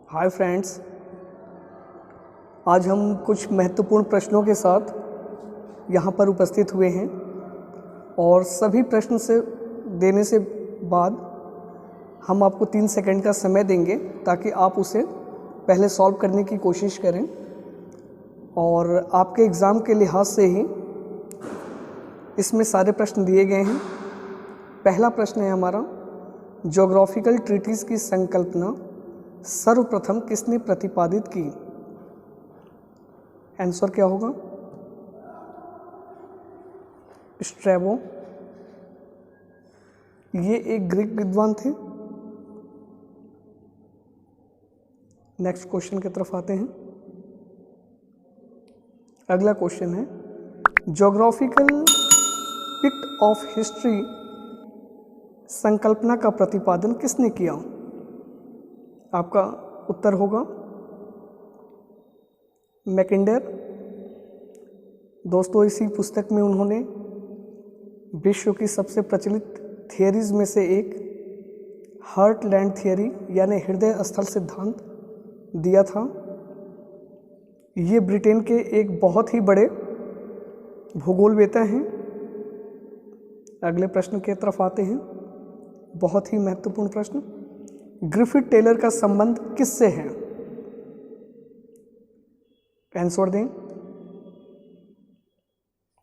Hi friends, आज हम कुछ महत्वपूर्ण प्रश्नों के साथ यहाँ पर उपस्थित हुए हैं और सभी प्रश्न से देने से बाद हम आपको 3 सेकंड का समय देंगे ताकि आप उसे पहले सॉल्व करने की कोशिश करें। और आपके एग्ज़ाम के लिहाज से ही इसमें सारे प्रश्न दिए गए हैं। पहला प्रश्न है हमारा, ज्योग्राफिकल ट्रीटीज़ की संकल्पना सर्वप्रथम किसने प्रतिपादित की? आंसर क्या होगा? स्ट्रैबो। ये एक ग्रीक विद्वान थे। नेक्स्ट क्वेश्चन की तरफ आते हैं। अगला क्वेश्चन है, ज्योग्राफिकल पिक्ट ऑफ हिस्ट्री संकल्पना का प्रतिपादन किसने किया? आपका उत्तर होगा मैकिन्डर। दोस्तों, इसी पुस्तक में उन्होंने विश्व की सबसे प्रचलित थियरीज में से एक हार्टलैंड थियरी यानी हृदय स्थल सिद्धांत दिया था। ये ब्रिटेन के एक बहुत ही बड़े भूगोलवेत्ता हैं। अगले प्रश्न की तरफ आते हैं, बहुत ही महत्वपूर्ण प्रश्न, ग्रिफिथ टेलर का संबंध किससे है? आंसर दें।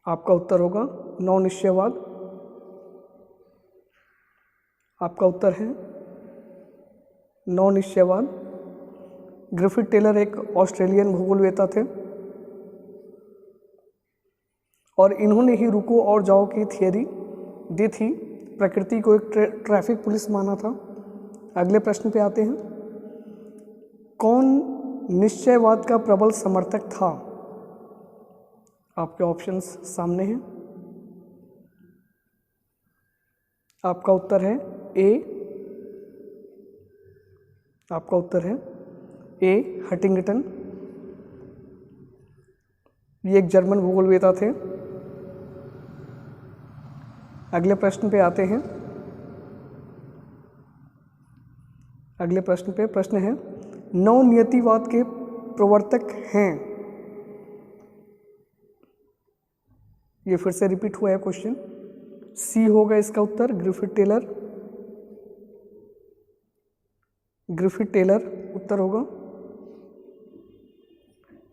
आपका उत्तर होगा नौ निश्चयवाद। आपका उत्तर है नौ निश्चयवाद। ग्रिफिथ टेलर एक ऑस्ट्रेलियन भूगोलवेत्ता थे और इन्होंने ही रुको और जाओ की थियरी दी थी। प्रकृति को एक ट्रैफिक पुलिस माना था। अगले प्रश्न पे आते हैं, कौन निश्चयवाद का प्रबल समर्थक था? आपके ऑप्शंस सामने हैं। आपका उत्तर है ए। आपका उत्तर है ए, हंटिंगटन। ये एक जर्मन भूगोलवेत्ता थे। अगले प्रश्न पे आते हैं। अगले प्रश्न पे प्रश्न है, नवनियतिवाद के प्रवर्तक हैं? ये फिर से रिपीट हुआ है क्वेश्चन। सी होगा इसका उत्तर, ग्रिफिथ टेलर। ग्रिफिथ टेलर उत्तर होगा।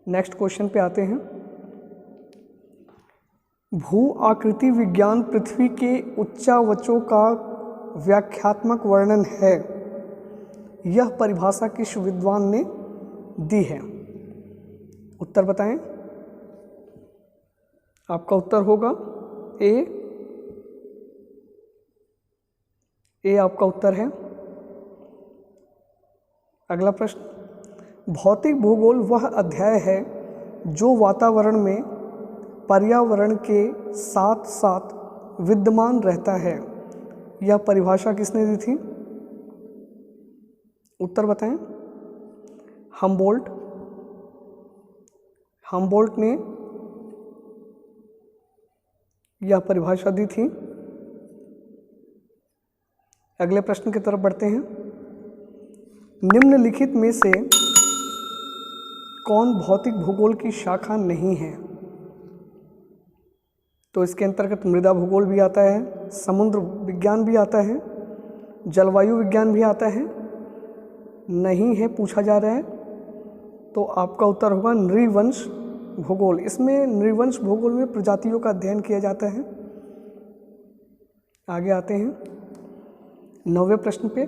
नेक्स्ट क्वेश्चन पे आते हैं, भू आकृति विज्ञान पृथ्वी के उच्चावचों का व्याख्यात्मक वर्णन है। यह परिभाषा किस विद्वान ने दी है? उत्तर बताएं। आपका उत्तर होगा ए। ए आपका उत्तर है। अगला प्रश्न, भौतिक भूगोल वह अध्याय है जो वातावरण में पर्यावरण के साथ साथ विद्यमान रहता है। यह परिभाषा किसने दी थी? उत्तर बताएं। हम्बोल्ट। हम्बोल्ट ने यह परिभाषा दी थी। अगले प्रश्न की तरफ बढ़ते हैं, निम्नलिखित में से कौन भौतिक भूगोल की शाखा नहीं है? तो इसके अंतर्गत मृदा भूगोल भी आता है, समुद्र विज्ञान भी आता है, जलवायु विज्ञान भी आता है। नहीं है पूछा जा रहा है, तो आपका उत्तर होगा नृवंश भूगोल। इसमें नृवंश भूगोल में प्रजातियों का अध्ययन किया जाता है। आगे आते हैं 9वें प्रश्न पे,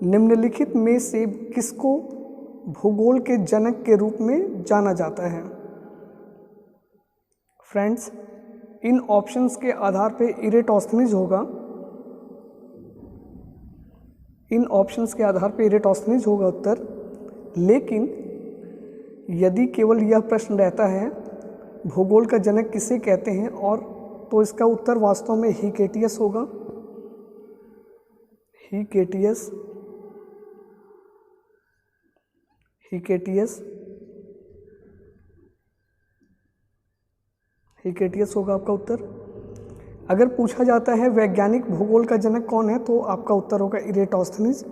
निम्नलिखित में से किसको भूगोल के जनक के रूप में जाना जाता है? फ्रेंड्स, इन ऑप्शंस के आधार पे इरेटोस्थनीज होगा। इन ऑप्शंस के आधार पे इरेटोस्थनीज होगा उत्तर। लेकिन यदि केवल यह प्रश्न रहता है भूगोल का जनक किसे कहते हैं, और तो इसका उत्तर वास्तव में हिकेटियस होगा। हिकेटियस। हिकेटियस। हिकेटियस होगा आपका उत्तर। अगर पूछा जाता है वैज्ञानिक भूगोल का जनक कौन है, तो आपका उत्तर होगा इरेटोस्थनीज।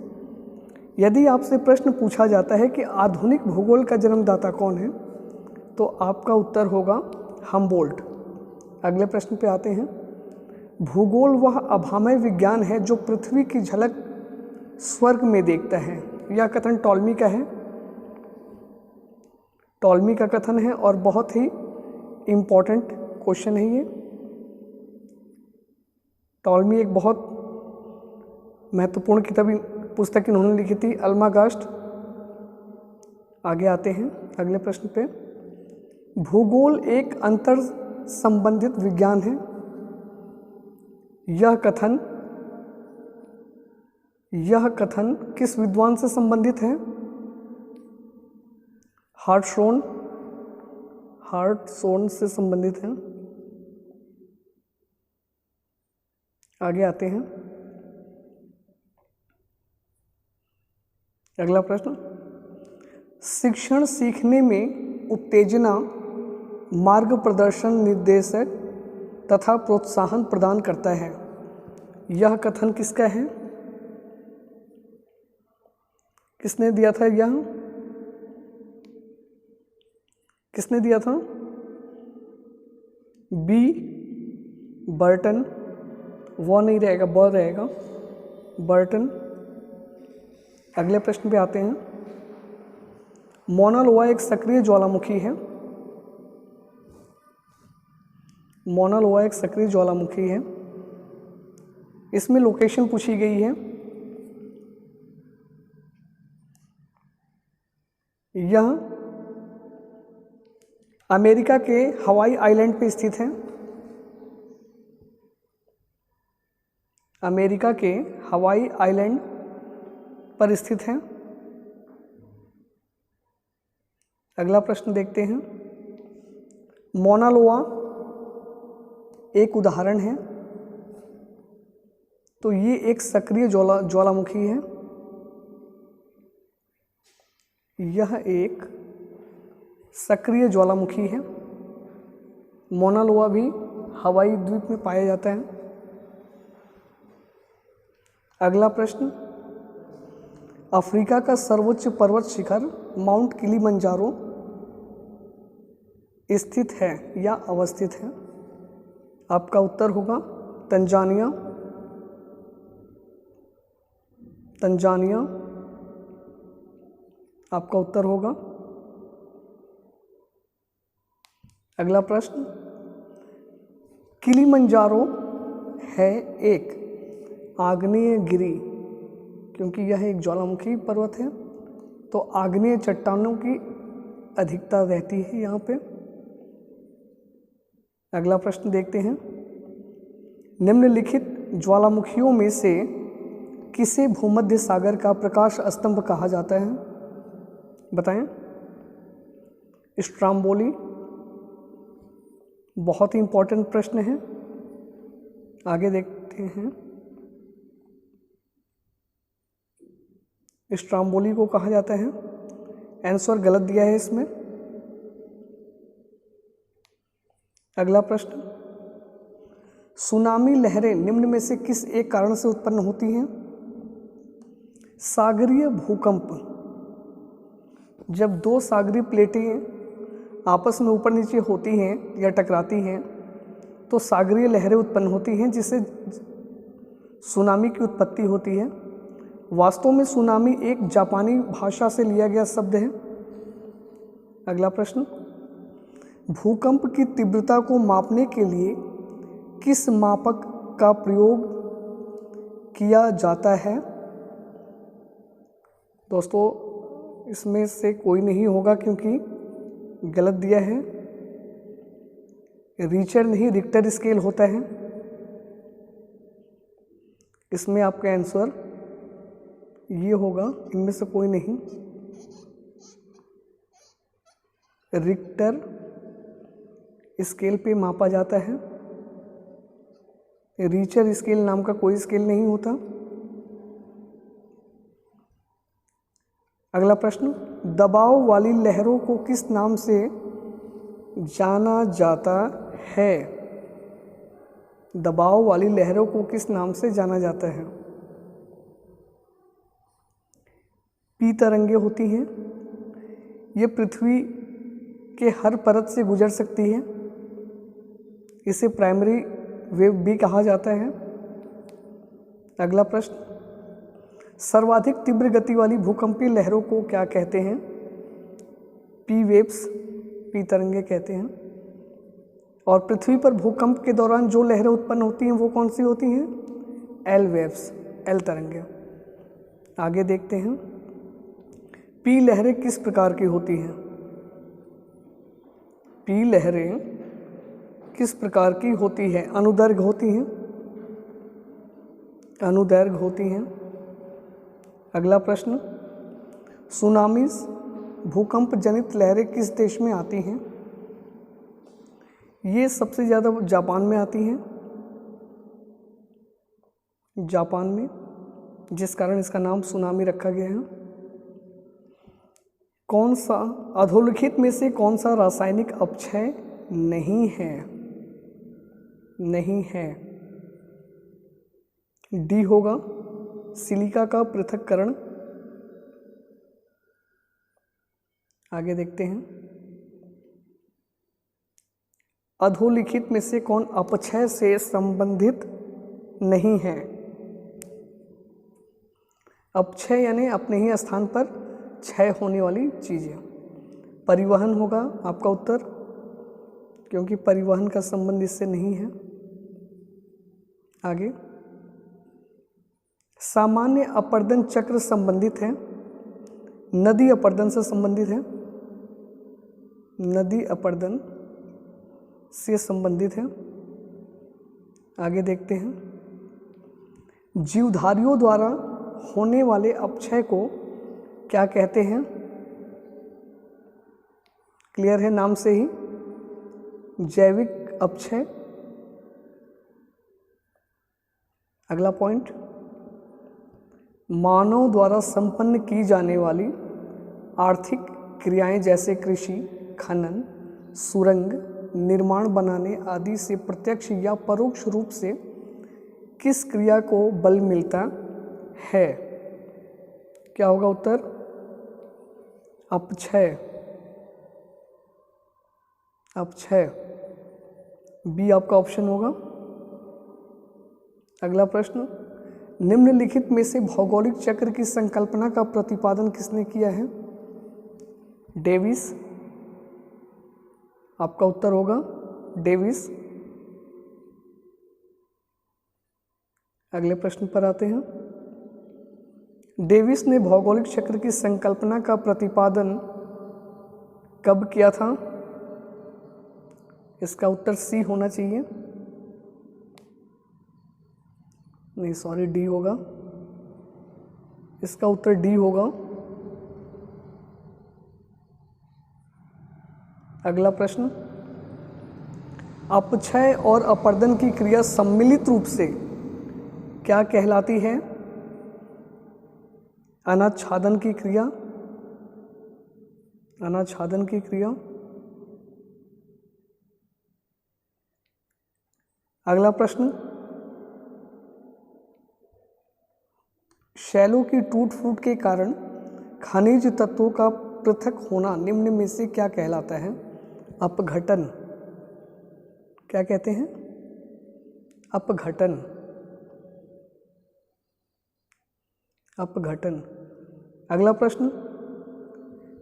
यदि आपसे प्रश्न पूछा जाता है कि आधुनिक भूगोल का जन्मदाता कौन है, तो आपका उत्तर होगा हमबोल्ट। अगले प्रश्न पे आते हैं। भूगोल वह अभामय विज्ञान है जो पृथ्वी की झलक स्वर्ग में देखता है। यह कथन टॉलमी का है। टॉलमी का कथन है और बहुत ही इम्पॉर्टेंट क्वेश्चन है ये। टॉलमी एक बहुत महत्वपूर्ण पुस्तक इन्होंने लिखी थी, अल्मागास्ट। आगे आते हैं अगले प्रश्न पे। भूगोल एक अंतर संबंधित विज्ञान है। यह कथन किस विद्वान से संबंधित है? हार्टशोन से संबंधित है। आगे आते हैं अगला प्रश्न। शिक्षण सीखने में उत्तेजना, मार्ग प्रदर्शन, निर्देशक तथा प्रोत्साहन प्रदान करता है। यह कथन किसका है? किसने दिया था यह? किसने दिया था? B Burton. वो नहीं रहेगा, ब रहेगा, बर्टन। अगले प्रश्न पे आते हैं। मोना लोआ एक सक्रिय ज्वालामुखी है। मोना लोआ एक सक्रिय ज्वालामुखी है। इसमें लोकेशन पूछी गई है। यह अमेरिका के हवाई आइलैंड पे स्थित है। अमेरिका के हवाई आइलैंड पर स्थित है। अगला प्रश्न देखते हैं। मोना लोआ एक उदाहरण है, तो ये एक सक्रिय ज्वालामुखी है। यह एक सक्रिय ज्वालामुखी है। मोना लोआ भी हवाई द्वीप में पाया जाता है। अगला प्रश्न। अफ्रीका का सर्वोच्च पर्वत शिखर माउंट किलिमंजारो स्थित है या अवस्थित है? आपका उत्तर होगा तंजानिया। तंजानिया आपका उत्तर होगा। अगला प्रश्न। किलिमंजारो है एक आग्नेयगिरी, क्योंकि यह एक ज्वालामुखी पर्वत है, तो आग्नेय चट्टानों की अधिकता रहती है यहाँ पे। अगला प्रश्न देखते हैं। निम्नलिखित ज्वालामुखियों में से किसे भूमध्य सागर का प्रकाश स्तंभ कहा जाता है? बताएं। स्ट्राम्बोली, बहुत ही इंपॉर्टेंट प्रश्न है। आगे देखते हैं। स्ट्राम्बोली को कहा जाता है। आंसर गलत दिया है इसमें। अगला प्रश्न। सुनामी लहरें निम्न में से किस एक कारण से उत्पन्न होती हैं? सागरीय भूकंप। जब दो सागरीय प्लेटें आपस में ऊपर नीचे होती हैं या टकराती हैं, तो सागरीय लहरें उत्पन्न होती हैं, जिससे सुनामी की उत्पत्ति होती है। वास्तव में सुनामी एक जापानी भाषा से लिया गया शब्द है। अगला प्रश्न। भूकंप की तीव्रता को मापने के लिए किस मापक का प्रयोग किया जाता है? दोस्तों, इसमें से कोई नहीं होगा क्योंकि गलत दिया है। रीचर नहीं, रिक्टर स्केल होता है। इसमें आपका आंसर ये होगा, इनमें से कोई नहीं। रिक्टर स्केल पे मापा जाता है। रीचर स्केल नाम का कोई स्केल नहीं होता। अगला प्रश्न। दबाव वाली लहरों को किस नाम से जाना जाता है? दबाव वाली लहरों को किस नाम से जाना जाता है? पी तरंगे होती हैं। ये पृथ्वी के हर परत से गुजर सकती है। इसे प्राइमरी वेव भी कहा जाता है। अगला प्रश्न, सर्वाधिक तीव्र गति वाली भूकंपीय लहरों को क्या कहते हैं? पी वेव्स, पी तरंगे कहते हैं। और पृथ्वी पर भूकंप के दौरान जो लहरें उत्पन्न होती हैं वो कौन सी होती हैं? एल वेव्स, एल तरंगे। आगे देखते हैं, पी लहरें किस प्रकार की होती हैं? पी लहरें किस प्रकार की होती हैं? अनुदैर्घ्य होती हैं, अनुदैर्घ्य होती हैं। अगला प्रश्न, सुनामीज, भूकंप जनित लहरें किस देश में आती हैं? ये सबसे ज़्यादा जापान में आती हैं, जापान में, जिस कारण इसका नाम सुनामी रखा गया है। कौन सा अधोलिखित में से कौन सा रासायनिक अपक्षय नहीं है? नहीं है, डी होगा, सिलिका का पृथक्करण। आगे देखते हैं, अधोलिखित में से कौन अपक्षय से संबंधित नहीं है? अपक्षय यानी अपने ही स्थान पर क्षय होने वाली चीज़ें। परिवहन होगा आपका उत्तर, क्योंकि परिवहन का संबंध इससे नहीं है। आगे, सामान्य अपर्दन चक्र संबंधित है, नदी अपर्दन से संबंधित है, नदी अपर्दन से संबंधित है। आगे देखते हैं, जीवधारियों द्वारा होने वाले अपक्षय को क्या कहते हैं? क्लियर है नाम से ही, जैविक अपक्षय। अगला पॉइंट, मानव द्वारा संपन्न की जाने वाली आर्थिक क्रियाएं जैसे कृषि, खनन, सुरंग, निर्माण बनाने आदि से प्रत्यक्ष या परोक्ष रूप से किस क्रिया को बल मिलता है? क्या होगा उत्तर? अपक्षय, अपक्षय, बी आपका ऑप्शन होगा। अगला प्रश्न, निम्नलिखित में से भौगोलिक चक्र की संकल्पना का प्रतिपादन किसने किया है? डेविस, आपका उत्तर होगा डेविस। अगले प्रश्न पर आते हैं, डेविस ने भौगोलिक चक्र की संकल्पना का प्रतिपादन कब किया था? इसका उत्तर सी होना चाहिए, नहीं सॉरी डी होगा, इसका उत्तर डी होगा। अगला प्रश्न, अपक्षय और अपर्दन की क्रिया सम्मिलित रूप से क्या कहलाती है? अनाच्छादन की क्रिया, अनाच्छादन की क्रिया। अगला प्रश्न, शैलों की टूट फूट के कारण खनिज तत्वों का पृथक होना निम्न में से क्या कहलाता है? अपघटन। क्या कहते हैं? अपघटन, अपघटन। अगला प्रश्न,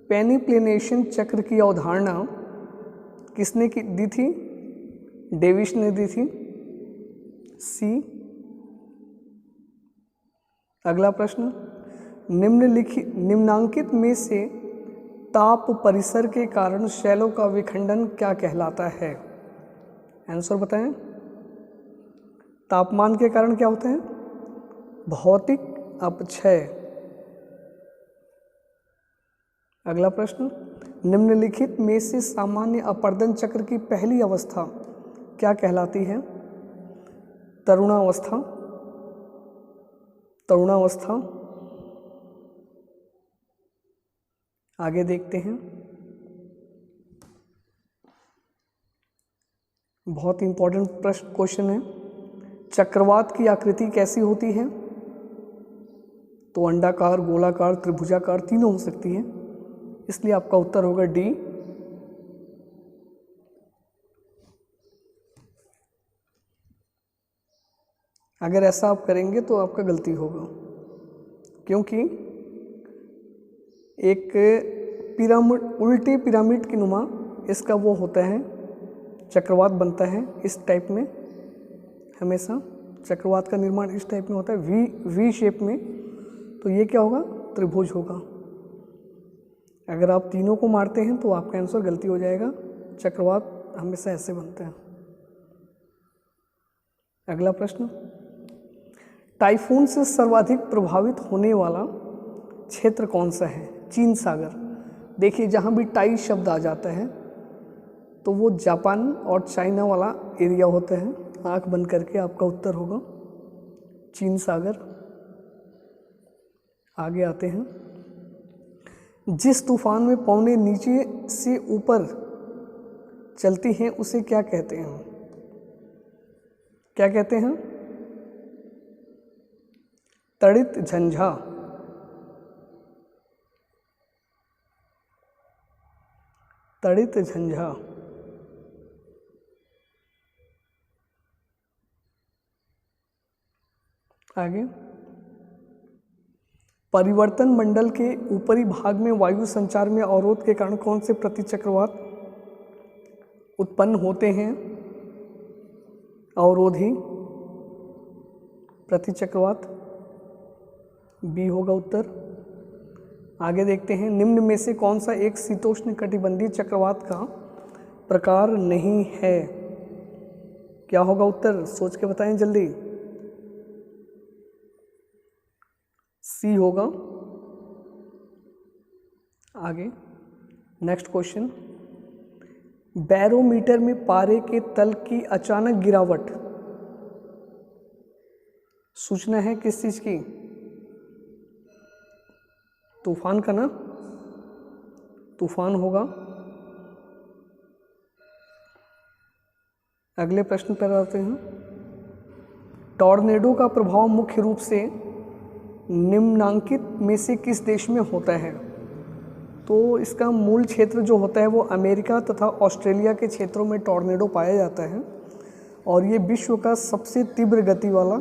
पेनिप्लेनेशन चक्र की अवधारणा किसने दी थी? डेविस ने दी थी, सी। अगला प्रश्न, निम्नांकित में से ताप परिसर के कारण शैलों का विखंडन क्या कहलाता है? आंसर बताएं। तापमान के कारण क्या होता है? भौतिक अपक्षय। अगला प्रश्न, निम्नलिखित में से सामान्य अपर्दन चक्र की पहली अवस्था क्या कहलाती है? तरुणावस्था, तरुणावस्था। आगे देखते हैं, बहुत इंपॉर्टेंट प्रश्न क्वेश्चन है, चक्रवात की आकृति कैसी होती है? तो अंडाकार, गोलाकार, त्रिभुजाकार तीनों हो सकती हैं, इसलिए आपका उत्तर होगा डी। अगर ऐसा आप करेंगे तो आपका गलती होगा, क्योंकि एक पिरामिड, उल्टे पिरामिड की नुमा इसका वो होता है, चक्रवात बनता है इस टाइप में। हमेशा चक्रवात का निर्माण इस टाइप में होता है, वी शेप में। तो ये क्या होगा? त्रिभुज होगा। अगर आप तीनों को मारते हैं तो आपका आंसर गलती हो जाएगा। चक्रवात हमेशा ऐसे बनते हैं। अगला प्रश्न, टाइफून से सर्वाधिक प्रभावित होने वाला क्षेत्र कौन सा है? चीन सागर। देखिए, जहाँ भी टाई शब्द आ जाता है तो वो जापान और चाइना वाला एरिया होता है। आंख बंद करके आपका उत्तर होगा चीन सागर। आगे आते हैं, जिस तूफान में पवनें नीचे से ऊपर चलती हैं उसे क्या कहते हैं? क्या कहते हैं? तड़ित झंझा। तड़ित झंझा। आगे, परिवर्तन मंडल के ऊपरी भाग में वायु संचार में अवरोध के कारण कौन से प्रतिचक्रवात उत्पन्न होते हैं? अवरोधी प्रतिचक्रवात, बी होगा उत्तर। आगे देखते हैं, निम्न में से कौन सा एक शीतोष्ण कटिबंधीय चक्रवात का प्रकार नहीं है? क्या होगा उत्तर? सोच के बताएं जल्दी। सी होगा। आगे नेक्स्ट क्वेश्चन, बैरोमीटर में पारे के तल की अचानक गिरावट सूचना है किस चीज की? तूफान का ना? तूफान होगा। अगले प्रश्न पर आते हैं, टॉर्नेडो का प्रभाव मुख्य रूप से निम्नांकित में से किस देश में होता है? तो इसका मूल क्षेत्र जो होता है वो अमेरिका तथा ऑस्ट्रेलिया के क्षेत्रों में टॉर्नेडो पाया जाता है, और ये विश्व का सबसे तीव्र गति वाला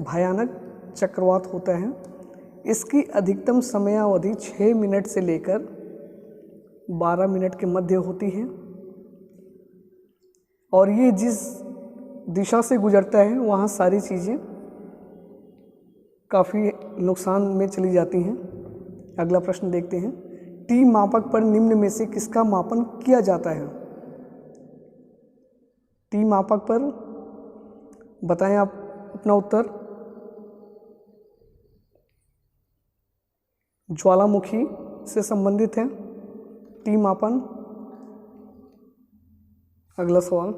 भयानक चक्रवात होता है। इसकी अधिकतम समयावधि 6 मिनट से लेकर 12 मिनट के मध्य होती है, और ये जिस दिशा से गुजरता है वहाँ सारी चीज़ें काफ़ी नुकसान में चली जाती हैं। अगला प्रश्न देखते हैं, टी मापक पर निम्न में से किसका मापन किया जाता है? टी मापक पर बताएं आप अपना उत्तर। ज्वालामुखी से संबंधित है टी मापन। अगला सवाल,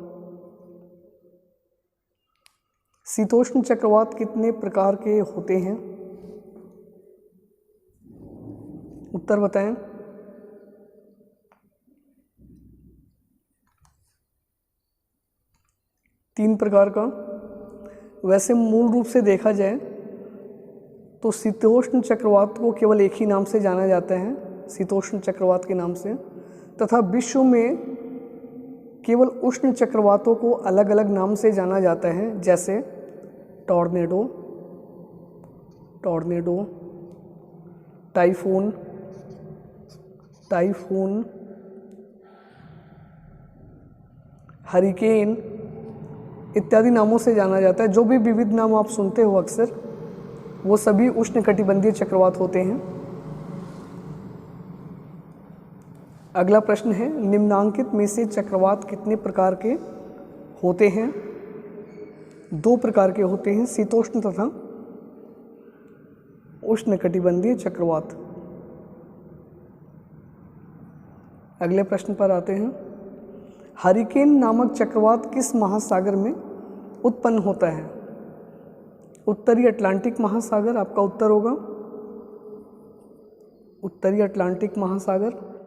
शीतोष्ण चक्रवात कितने प्रकार के होते हैं? उत्तर बताएं। तीन प्रकार का। वैसे मूल रूप से देखा जाए तो शीतोष्ण चक्रवात को केवल एक ही नाम से जाना जाता है, शीतोष्ण चक्रवात के नाम से, तथा विश्व में केवल उष्ण चक्रवातों को अलग अलग नाम से जाना जाता है, जैसे टॉर्नेडो, टाइफून, हरिकेन इत्यादि नामों से जाना जाता है। जो भी विविध नाम आप सुनते हो अक्सर, वो सभी उष्णकटिबंधीय चक्रवात होते हैं। अगला प्रश्न है, निम्नांकित में से चक्रवात कितने प्रकार के होते हैं? 2 प्रकार के होते हैं, शीतोष्ण तथा उष्णकटिबंधीय चक्रवात। अगले प्रश्न पर आते हैं, हरिकेन नामक चक्रवात किस महासागर में उत्पन्न होता है? उत्तरी अटलांटिक महासागर आपका उत्तर होगा, उत्तरी अटलांटिक महासागर।